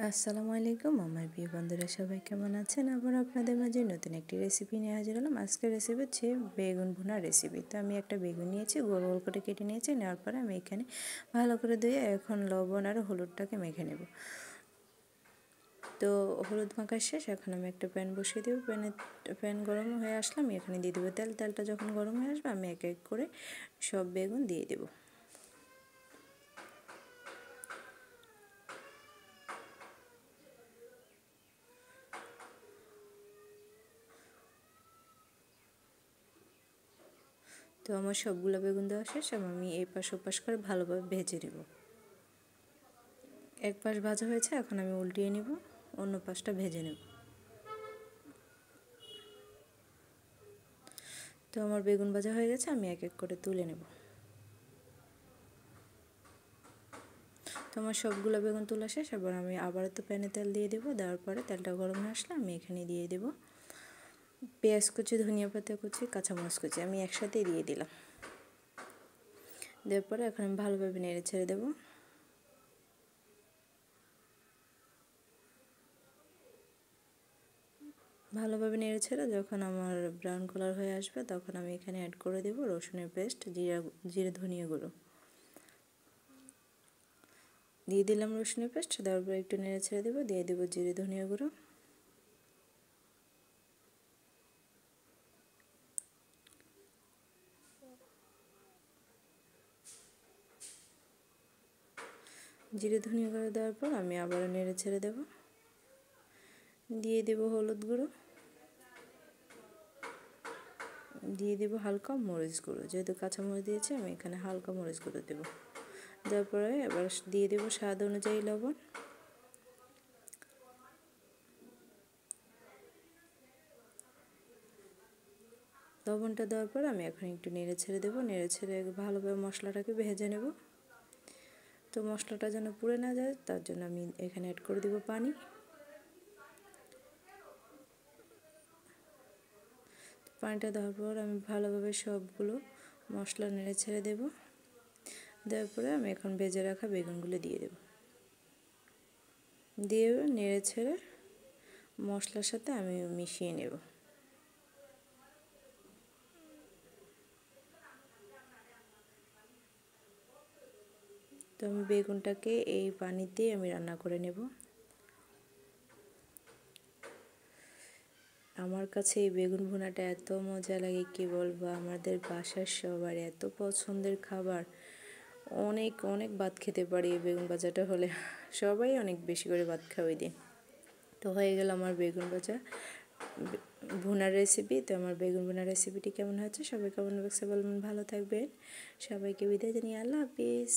আসসালামু আলাইকুম আমার প্রিয় বন্ধুরা, সবাই কেমন আছেন? আবার আপনাদের মাঝে নতুন একটি রেসিপি নিয়ে হাজির হলাম। আজকের রেসিপি হচ্ছে বেগুন ভুনা রেসিপি। তো আমি একটা বেগুন নিয়েছি, গোল গোল করে কেটে নিয়েছি। নেওয়ার পরে আমি এখানে ভালো করে ধুয়ে এখন লবণ আর হলুদটাকে মেখে নেব। তো হলুদ মাখা শেষ, এখন আমি একটা প্যান বসিয়ে দেবো। প্যান গরম হয়ে আসলে আমি এখানে দিয়ে দেবো তেল। তেলটা যখন গরম হয়ে আসবে আমি এক এক করে সব বেগুন দিয়ে দেবো। তো আমার সবগুলো বেগুন দেওয়া শেষ, আমি এই পাশ ওপাশ করে ভালোভাবে ভেজে নেব। এক পাশ ভাজা হয়েছে, এখন আমি উল্টিয়ে নিব, অন্য পাশটা ভেজে নেব। তো আমার বেগুন ভাজা হয়ে গেছে, আমি এক এক করে তুলে নেব। তো আমার সবগুলো বেগুন তোলা শেষ, এবার আমি আবারও তো প্যানে তেল দিয়ে দেবো। দেওয়ার পরে তেলটা গরম হয়ে আসলে আমি এখানে দিয়ে দেব পেঁয়াজ কুচি, ধনিয়া পাতা কুচি, কাঁচামরিচ কুচি, আমি একসাথেই দিয়ে দিলাম। দেওয়ার পরে এখন আমি ভালোভাবে নেড়ে ছেড়ে দেবো। ভালোভাবে নেড়ে ছেড়ে যখন আমার ব্রাউন কালার হয়ে আসবে তখন আমি এখানে অ্যাড করে দেব রসুনের পেস্ট, জিরে ধনিয়া গুঁড়ো দিয়ে দিলাম। রসুনের পেস্ট দেওয়ার পরে একটু নেড়ে ছেড়ে দেবো, দিয়ে দেবো জিরে ধনিয়া গুঁড়ো, জিরে ধনিয়া গুঁড়ো দেওয়ার পর আমি আবারও নেড়ে ছেড়ে দেবো। দিয়ে দেব হলুদ গুঁড়ো, দিয়ে দেব হালকা মরিচ গুঁড়ো, যেহেতু কাঁচামরিচ দিয়েছি আমি এখানে হালকা মরিচ গুঁড়ো দেবো। দেওয়ার পরে এবার দিয়ে দেব স্বাদ অনুযায়ী লবণ। লবণটা দেওয়ার পর আমি এখন একটু নেড়ে ছেড়ে দেবো। নেড়ে ছেড়ে ভালোভাবে মশলাটাকে ভেজে নেব। তো মশলাটা যেন পুড়ে না যায় তার জন্য আমি এখানে অ্যাড করে দেব পানি। পানিটা দেওয়ার পর আমি ভালোভাবে সবগুলো মশলা নেড়ে ছেড়ে দেব। দেওয়ার পরে আমি এখন ভেজে রাখা বেগুনগুলো দিয়ে দেব। দিয়ে নেড়ে ছেড়ে মশলার সাথে আমি মিশিয়ে নেব। তো আমি বেগুনটাকে এই পানিতেই আমি রান্না করে নেব। আমার কাছে এই বেগুন ভুনাটা এত মজা লাগে কি বলবো, আমাদের বাসার সবার এত পছন্দের খাবার। অনেক অনেক ভাত খেতে পারি এই বেগুন ভাজাটা হলে, সবাই অনেক বেশি করে ভাত খাওয়াই দিই। তো হয়ে গেল আমার বেগুন ভাজা ভুনার রেসিপি। তো আমার বেগুন ভুনার রেসিপিটি কেমন হয়েছে সবাই কমেন্ট বক্সে বলবেন। ভালো থাকবেন, সবাইকে বিদায় জানিয়ে আল্লাহ হাফিজ।